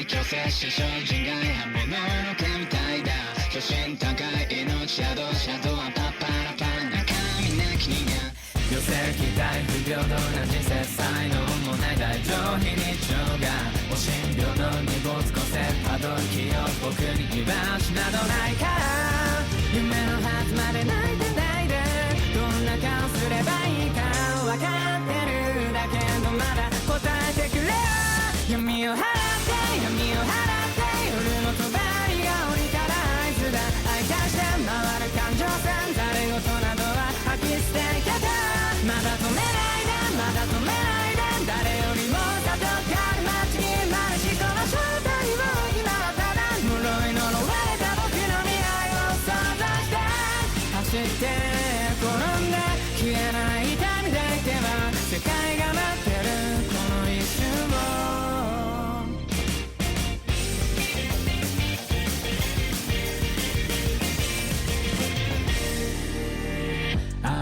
調整し精進外反物の神みたいだ初心高い命シャドウはパッパラパン中身なき人間寄せ期待不平等な人生才能もない大上非日常がお診療の二没個性たどりよ僕に居場所などないから夢のはずまで泣いてないでどんな顔すればいいか分かってるだけどまだ答えてくれよ闇を払って闇を払って夜の帳が降りたら合図だ愛化して回る感情線誰事などは吐き捨てけたまだ止めないでまだ止めないで誰よりも里がある街に生まれしこの正体を今はただ呪い呪われた僕の未来を想像して走って転んで消えない痛みでいけば世界が待ってるこの一瞬を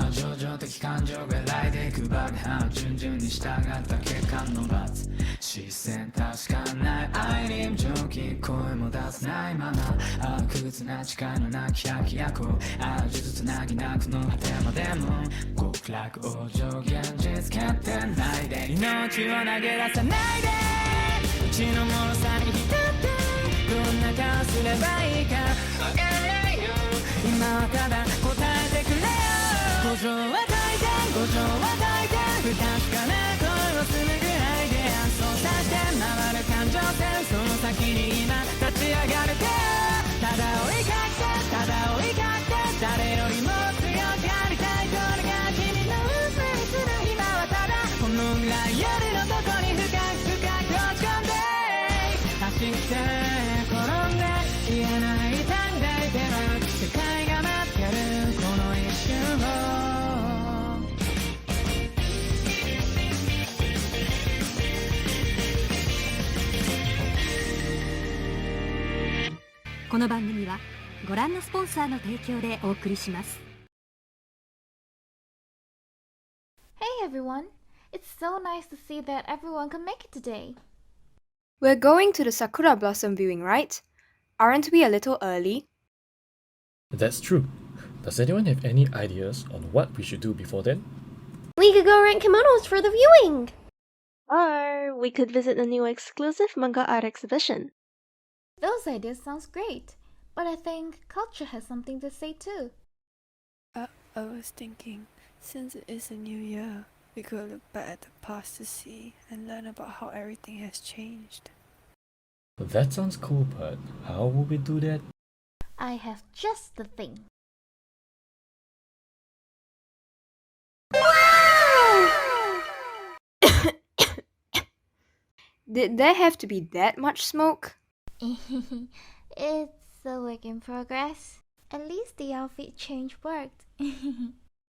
情状的感情が来でいく爆破順々に従った血管の罰視線確かない愛に無常気声も出せないまま悪屈な誓いのなき百役呪術つなぎなくの果てまでも極楽往生現実決定ないで命を投げ出さないでうちの脆さに浸ってどんな顔すればいいかわからないよ今はただ答えてくれよ五条は大抵五条は大抵不確かな声をするぐらいで操作して回る感情線その先に今立ち上がる手ただ追いかけてただ追いかけて誰よりも強くありたいこれが君の運命する今はただこのぐらい夜のどこに深く深く落ち込んで走って転んで言えない痛んでいけば世界が待ってるこの一瞬をこの番組はご覧のスポンサーの提供でお送りします。 Hey everyone! It's so nice to see that everyone can make it today. We're going to the sakura blossom viewing, right? Aren't we a little early? That's true. Does anyone have any ideas on what we should do before then? We could go rent kimonos for the viewing! Or we could visit the new exclusive manga art exhibition. Those ideas sounds great, but I think culture has something to say too. I was thinking, since it is a new year, we could look back at the past to see and learn about how everything has changed. That sounds cool, but how will we do that? I have just the thing. Did there have to be that much smoke? It's a work in progress. At least the outfit change worked.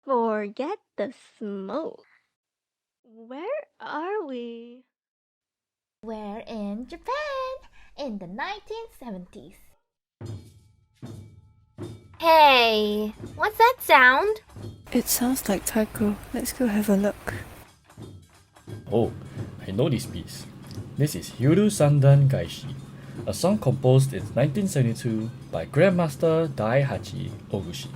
Forget the smoke. Where are we? We're in Japan in the 1970s. Hey, what's that sound? It sounds like Taiko. Let's go have a look. Oh, I know this piece. This is Hyuru Sandan Gaishi, a song composed in 1972 by Grandmaster Daihachi Oguchi.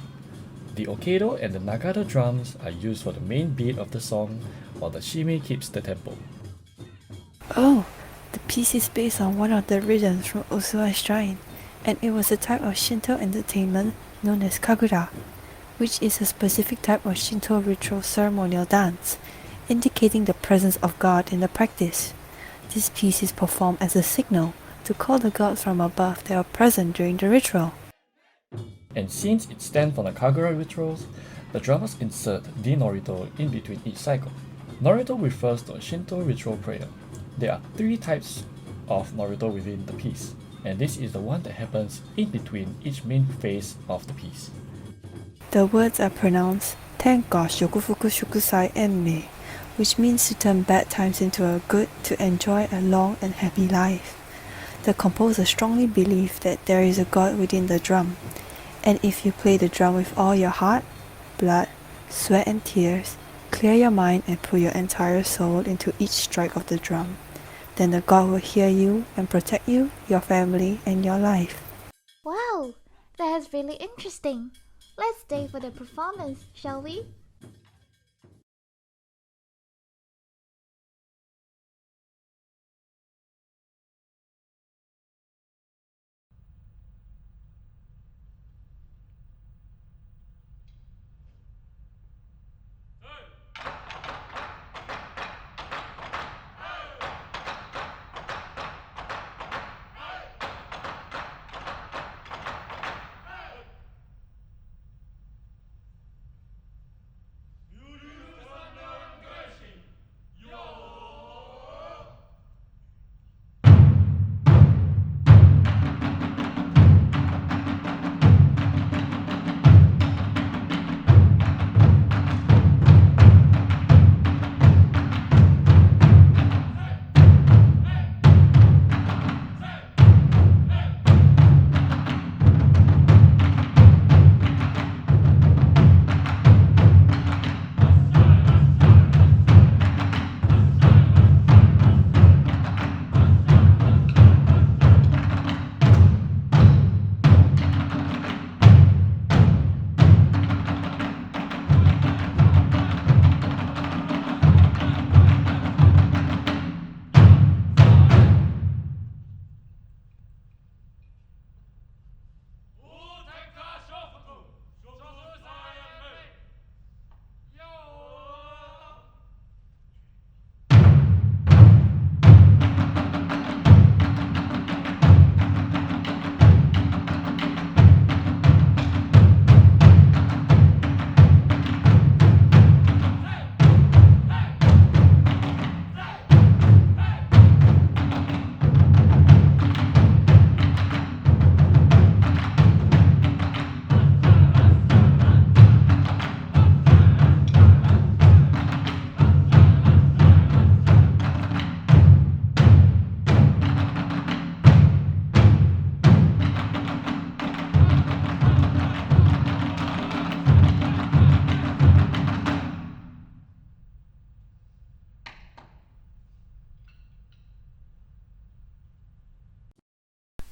The okado and the nagata drums are used for the main beat of the song, while the shimi keeps the tempo. Oh, the piece is based on one of the rhythms from Osuai Shrine, and it was a type of Shinto entertainment known as kagura, which is a specific type of Shinto ritual ceremonial dance, indicating the presence of God in the practice. This piece is performed as a signal to call the gods from above that are present during the ritual. And since it stands for the Kagura rituals, the drummers insert the Norito in between each cycle. Norito refers to a Shinto ritual prayer. There are 3 types of Norito within the piece, and this is the one that happens in between each main phase of the piece. The words are pronounced Tenka Shokufuku Shukusai Emme, which means to turn bad times into a good to enjoy a long and happy life. The composer strongly believed that there is a God within the drum, and if you play the drum with all your heart, blood, sweat and tears, clear your mind and put your entire soul into each strike of the drum, then the god will hear you and protect you, your family, and your life. Wow, that's really interesting. Let's stay for the performance, shall we?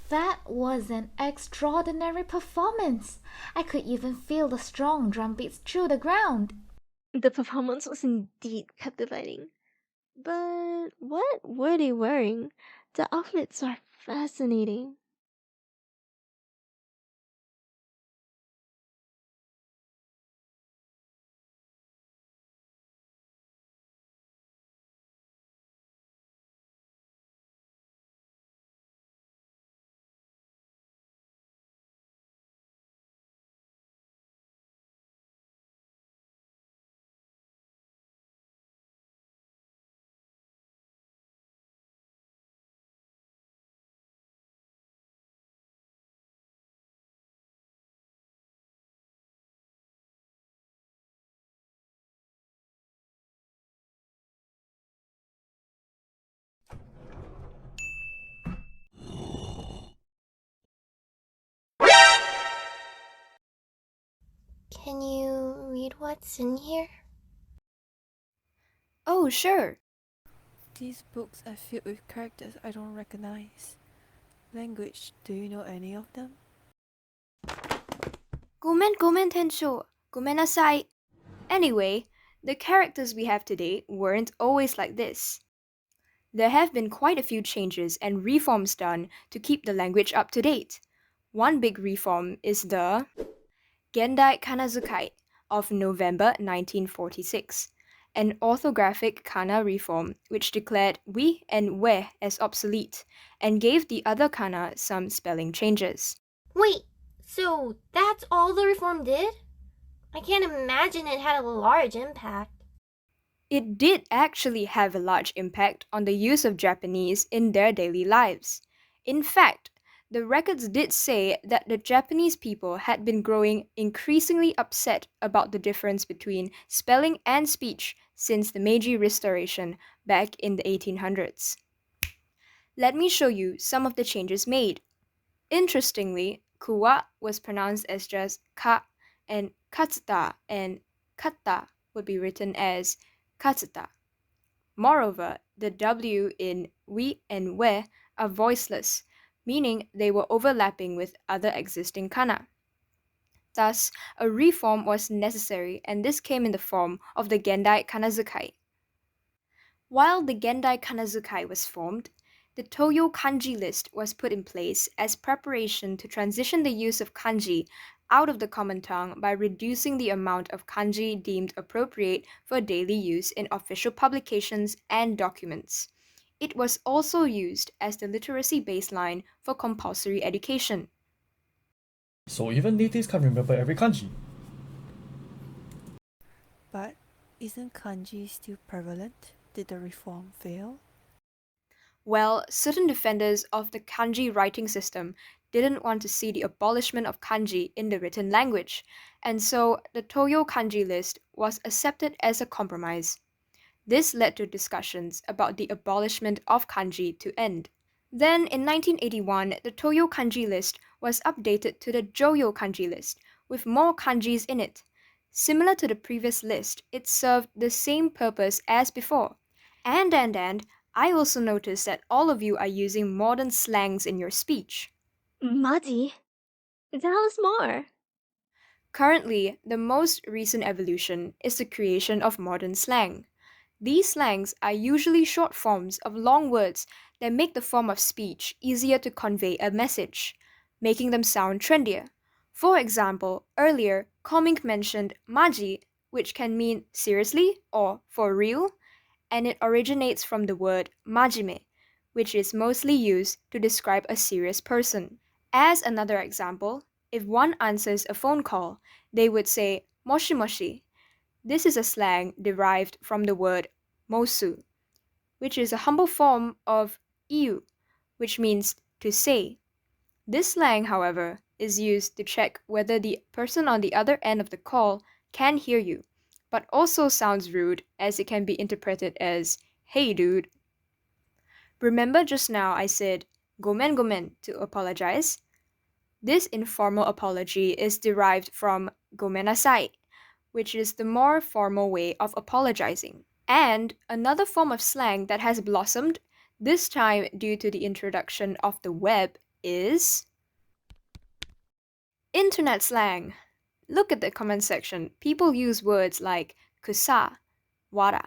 That was an extraordinary performance. I could even feel the strong drum beats through the ground. The performance was indeed captivating. But what were they wearing? The outfits are fascinating. Can you read what's in here? Oh, sure. These books are filled with characters I don't recognize. Language, do you know any of them? Gomen tensho. Gomenasai. Anyway, the characters we have today weren't always like this. There have been quite a few changes and reforms done to keep the language up to date. One big reform is the Gendai Kanazukai of November 1946, an orthographic kana reform which declared we and we as obsolete and gave the other kana some spelling changes. Wait, so that's all the reform did? I can't imagine it had a large impact. It did actually have a large impact on the use of Japanese in their daily lives. In fact, the records did say that the Japanese people had been growing increasingly upset about the difference between spelling and speech since the Meiji Restoration back in the 1800s. Let me show you some of the changes made. Interestingly, kuwa was pronounced as just ka, and katsuta and katta would be written as katsuta. Moreover, the W in we and we are voiceless, meaning they were overlapping with other existing kana. Thus, a reform was necessary, and this came in the form of the Gendai Kanazukai. While the Gendai Kanazukai was formed, the Toyo kanji list was put in place as preparation to transition the use of kanji out of the common tongue by reducing the amount of kanji deemed appropriate for daily use in official publications and documents. It was also used as the literacy baseline for compulsory education. So even natives can't remember every kanji. But isn't kanji still prevalent? Did the reform fail? Well, certain defenders of the kanji writing system didn't want to see the abolishment of kanji in the written language, and so the Toyo kanji list was accepted as a compromise. This led to discussions about the abolishment of kanji to end. Then, in 1981, the Toyo kanji list was updated to the Joyo kanji list, with more kanjis in it. Similar to the previous list, it served the same purpose as before. And I also noticed that all of you are using modern slangs in your speech. Maji? Tell us more. Currently, the most recent evolution is the creation of modern slang. These slangs are usually short forms of long words that make the form of speech easier to convey a message, making them sound trendier. For example, earlier, Comink mentioned maji, which can mean seriously or for real, and it originates from the word majime, which is mostly used to describe a serious person. As another example, if one answers a phone call, they would say moshi moshi. This is a slang derived from the word mosu, which is a humble form of iu, which means to say. This slang, however, is used to check whether the person on the other end of the call can hear you, but also sounds rude as it can be interpreted as, hey dude. Remember just now I said gomen gomen to apologize? This informal apology is derived from gomenasai, which is the more formal way of apologizing. And another form of slang that has blossomed, this time due to the introduction of the web, is internet slang. Look at the comment section. People use words like kusa, wara,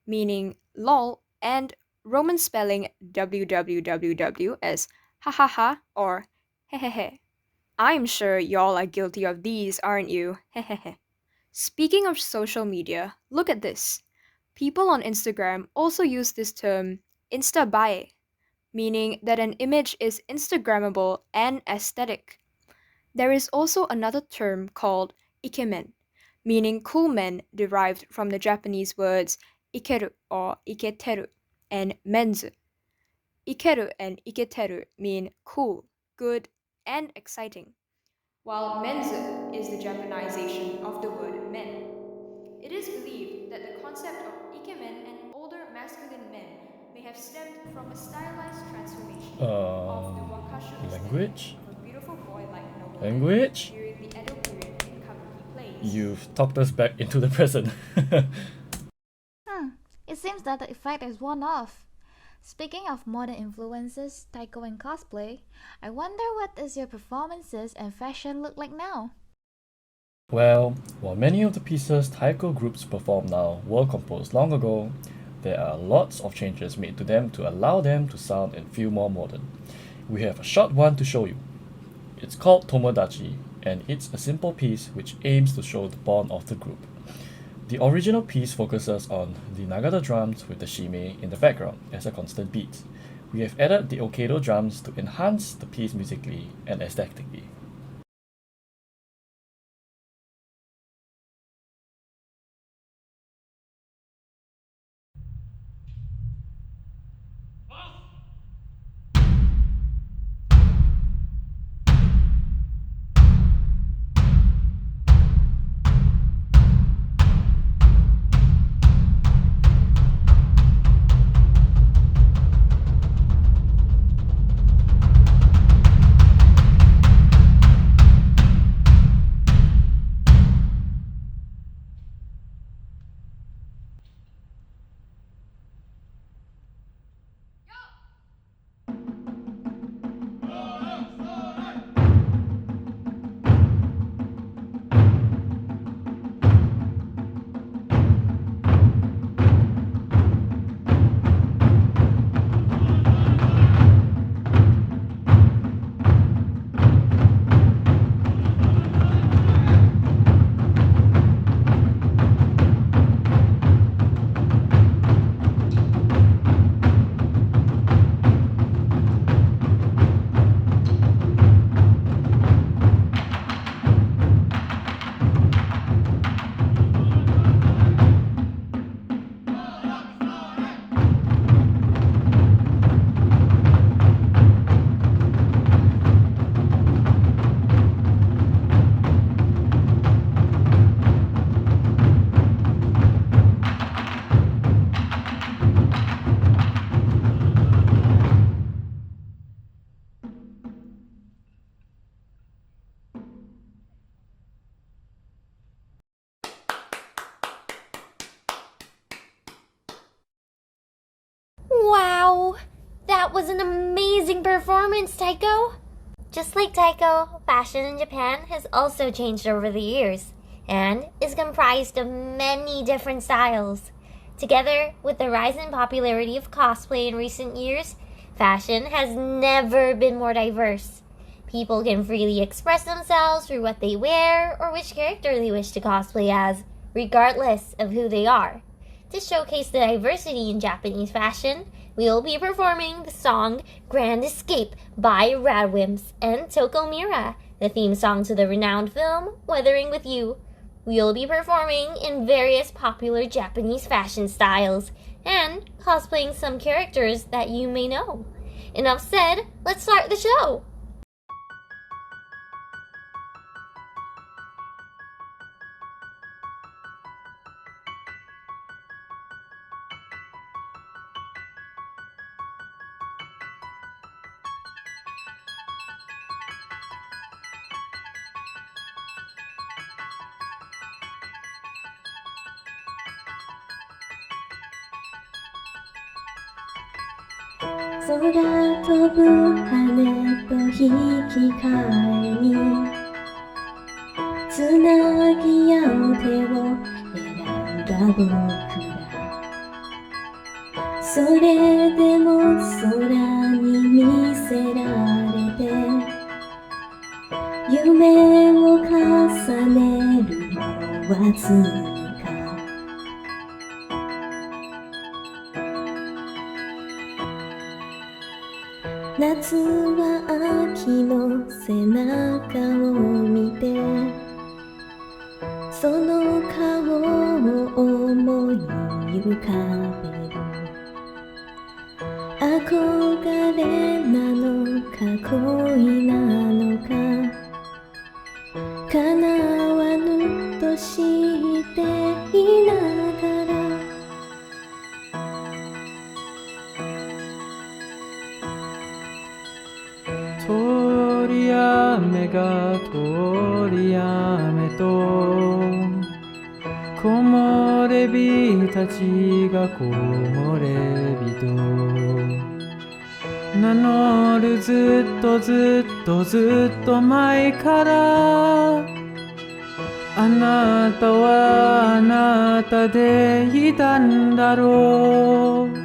meaning lol, and Roman spelling www as hahaha or hehehe. I'm sure y'all are guilty of these, aren't you? Hehehe. Speaking of social media, look at this. People on Instagram also use this term instabae, meaning that an image is Instagrammable and aesthetic. There is also another term called ikemen, meaning cool men derived from the Japanese words ikeru or iketeru and menzu. Ikeru and iketeru mean cool, good, and exciting, while menzu is the Japanization of the word men. It is believed that the concept of ikemen and older masculine men may have stemmed from a stylized transformation of the wakashu Language? of a beautiful boy-like nobleman Language? during the Edo period in kabuki plays. You've talked us back into the present. It seems that the effect has worn off. Speaking of modern influences, Taiko and cosplay, I wonder what is your performances and fashion look like now? Well, while many of the pieces Taiko groups perform now were composed long ago, there are lots of changes made to them to allow them to sound and feel more modern. We have a short one to show you. It's called Tomodachi, and it's a simple piece which aims to show the bond of the group. The original piece focuses on the Nagata drums with the shime in the background as a constant beat. We have added the Okado drums to enhance the piece musically and aesthetically. Wow! That was an amazing performance, Taiko! Just like Taiko, fashion in Japan has also changed over the years and is comprised of many different styles. Together with the rise in popularity of cosplay in recent years, fashion has never been more diverse. People can freely express themselves through what they wear or which character they wish to cosplay as, regardless of who they are. To showcase the diversity in Japanese fashion, we will be performing the song Grand Escape by Radwimps and Tokomira, the theme song to the renowned film Weathering with You. We will be performing in various popular Japanese fashion styles and cosplaying some characters that you may know. Enough said, let's start the show!空飛ぶ羽と引き換えにつなぎ合う手を選んだ僕らそれでも空に見せられて夢を重ねるのはつ夏は秋の背中を見てその顔を思い浮かべる憧れなのか恋なのか叶わぬとしていながら通り雨が通り雨と木漏れ日たちが木漏れ日と名乗るずっとずっとずっと前からあなたはあなたでいたんだろう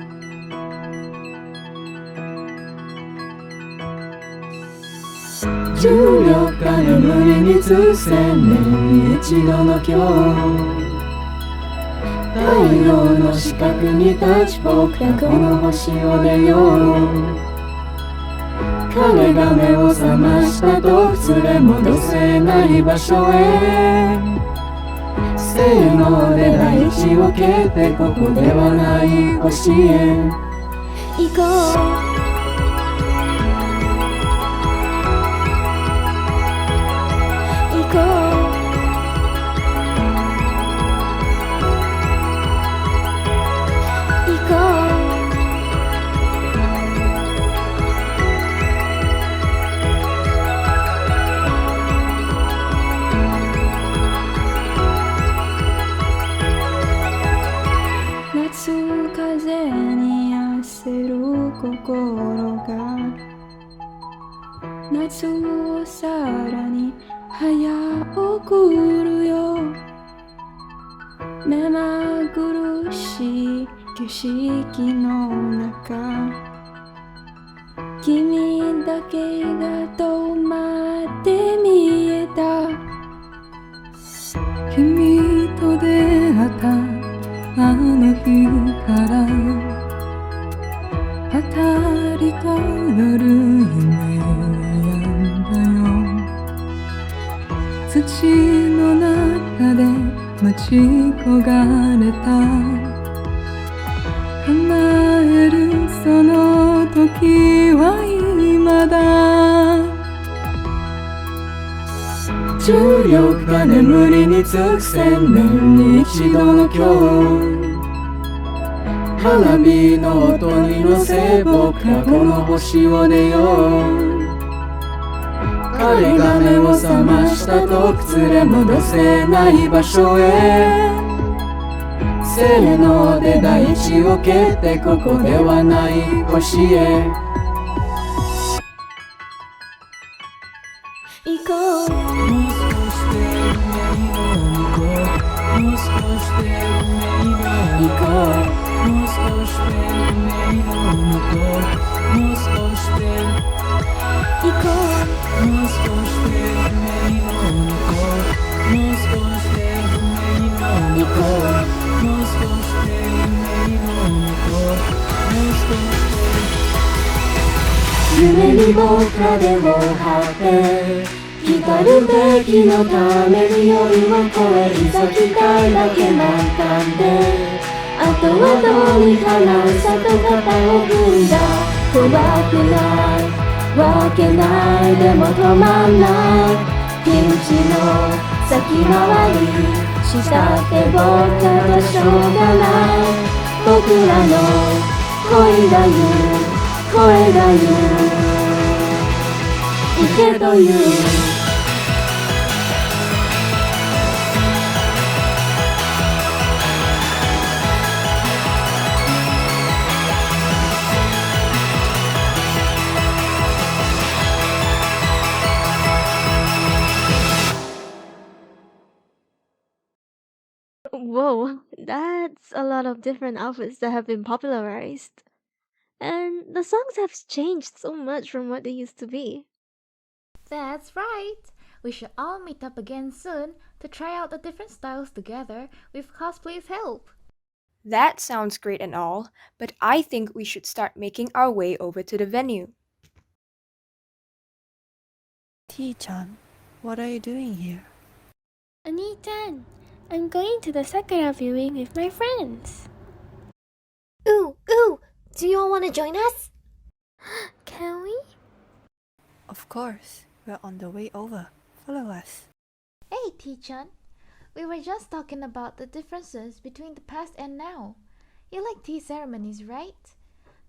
14日眠りにつく千年に一度の今日太陽の四角に立ち僕らこの星を出よう彼が目を覚ましたと連れ戻せない場所へせーので大地を蹴ってここではない星へ行こう夏風に焦る心が夏をさらに早送るよ目まぐるしい景色の中君だけが止まって見えた君と出会ったあの日からぱたりと夜夢悩んだよ土の中で待ち焦がれた叶えるその時は今だ14日眠りにつく千年に一度の今日花火の音に乗せ僕らこの星を出よう彼が目を覚ましたと連れ戻せない場所へせーので大地を蹴ってここではない星へ行こうもう少しで運命の向こうもう少しで運命の向こうもう少しで運命の向こうもう少しで行こうもう少しで運命の向こうもう少しで運命の向こうもう少しで運命の向こうもう少しで夢にも壁を張って来たるべきのために夜を越えいざ機会だけ待ったんであとはどうにかなさと肩を組んだ怖くないわけないでも止まんないピンチの先回りしたって僕らとしょうがない僕らの恋が言う声が言う行けというWhoa, that's a lot of different outfits that have been popularized. And the songs have changed so much from what they used to be. That's right! We should all meet up again soon to try out the different styles together with Cosplay's help. That sounds great and all, but I think we should start making our way over to the venue. T-chan, what are you doing here? Anitan, I'm going to the Sakura viewing with my friends. Ooh, do you all want to join us? Can we? Of course, we're on the way over. Follow us. Hey, T-chan! We were just talking about the differences between the past and now. You like tea ceremonies, right?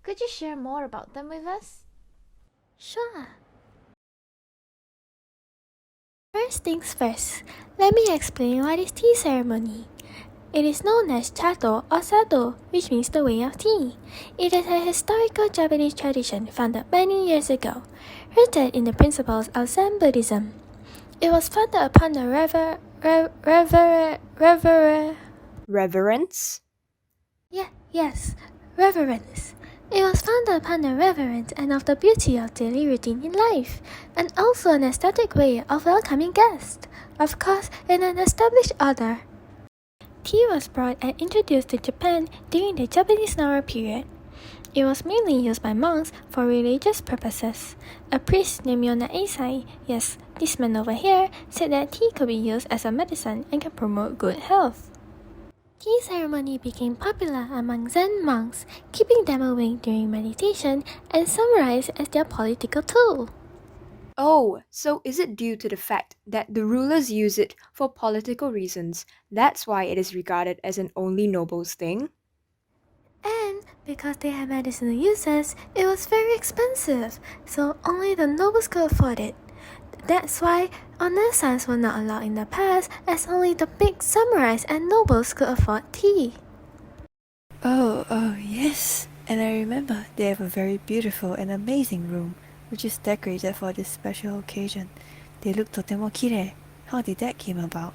Could you share more about them with us? Sure. First things first, let me explain what is tea ceremony. It is known as Chato or Sado, which means the way of tea. It is a historical Japanese tradition founded many years ago, rooted in the principles of Zen Buddhism. It was founded upon the Reverence? reverence. It was founded upon the reverence and of the beauty of daily routine in life, and also an aesthetic way of welcoming guests, of course in an established order. Tea was brought and introduced to Japan during the Japanese Nara period. It was mainly used by monks for religious purposes. A priest named Yona Eisai, yes, this man over here, said that tea could be used as a medicine and can promote good health. Tea ceremony became popular among Zen monks, keeping them awake during meditation and samurais as their political tool. Oh, so is it due to the fact that the rulers use it for political reasons? That's why it is regarded as an only nobles thing? And because they had medicinal uses, it was very expensive, so only the nobles could afford it. That's why honest sons were not allowed in the past, as only the big samurais and nobles could afford tea. Oh, yes. And I remember they have a very beautiful and amazing room, which is decorated for this special occasion. They look totemo kirei. How did that came about?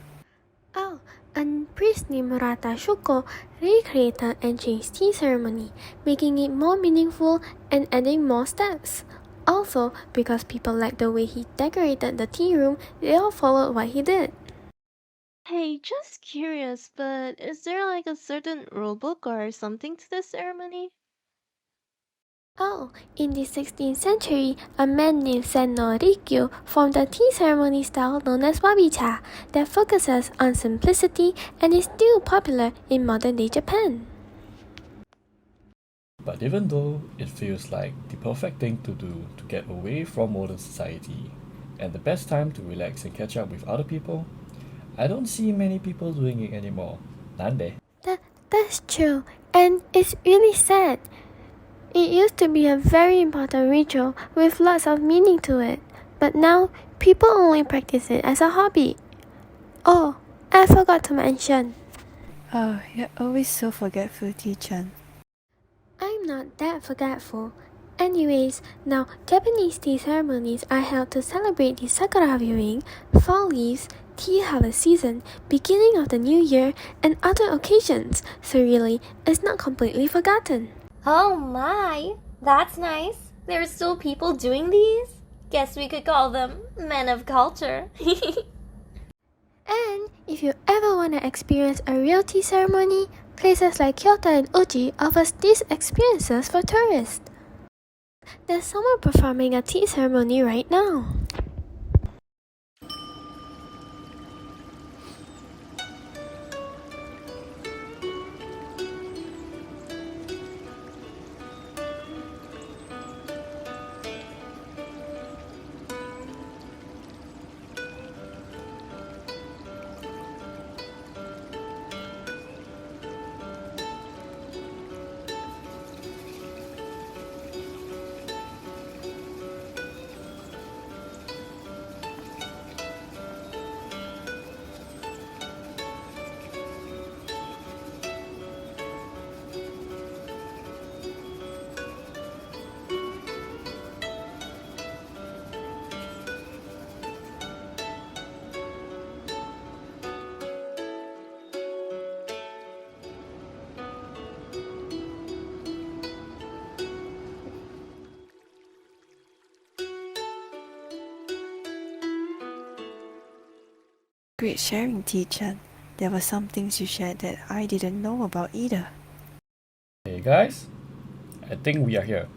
Oh, a priest named Murata Shuko recreated and changed tea ceremony, making it more meaningful and adding more steps. Also, because people liked the way he decorated the tea room, they all followed what he did. Hey, just curious, but is there like a certain rulebook or something to this ceremony? Oh, in the 16th century, a man named Senno Rikyu formed a tea ceremony style known as wabi-cha that focuses on simplicity and is still popular in modern-day Japan. But even though it feels like the perfect thing to do to get away from modern society and the best time to relax and catch up with other people, I don't see many people doing it anymore. Nande. That's true, and it's really sad. It used to be a very important ritual with lots of meaning to it, but now people only practice it as a hobby. Oh, I forgot to mention. Oh, you're always so forgetful, Tea-chan. I'm not that forgetful. Anyways, now Japanese tea ceremonies are held to celebrate the sakura viewing, fall leaves, tea harvest season, beginning of the new year, and other occasions, so really, it's not completely forgotten. Oh my, that's nice. There are still people doing these? Guess we could call them men of culture. And if you ever want to experience a real tea ceremony, places like Kyoto and Uji offers these experiences for tourists. There's someone performing a tea ceremony right now. Great sharing, Tea-chan. There were some things you shared that I didn't know about either. Hey guys, I think we are here.